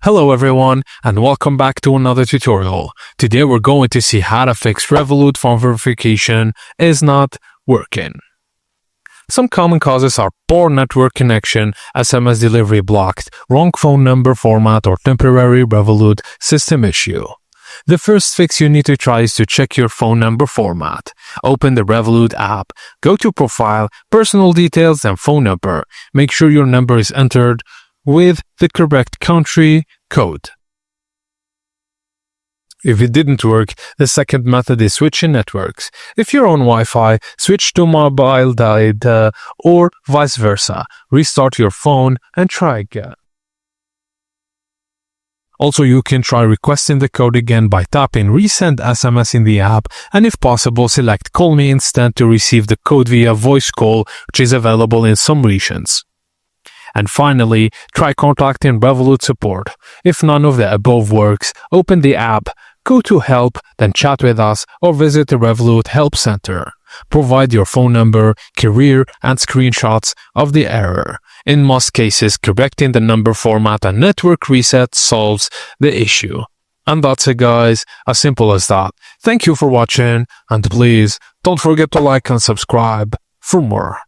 Hello everyone and welcome back to another tutorial. Today we're going to see how to fix Revolut phone verification is not working. Some common causes are poor network connection, SMS delivery blocked, wrong phone number format, or temporary Revolut system issue. The first fix you need to try is to check your phone number format. Open the Revolut app, go to Profile, Personal Details, and Phone Number. Make sure your number is entered with the correct country code. If it didn't work, the second method is switching networks. If you're on Wi-Fi, switch to mobile data or vice versa. Restart your phone and try again. Also, you can try requesting the code again by tapping Resend SMS in the app, and if possible, select Call Me Instant to receive the code via voice call, which is available in some regions. And finally, try contacting Revolut support. If none of the above works, open the app, go to Help, then chat with us or visit the Revolut Help Center. Provide your phone number, career, and screenshots of the error. In most cases, correcting the number format and network reset solves the issue. And that's it, guys. As simple as that. Thank you for watching, and please don't forget to like and subscribe for more.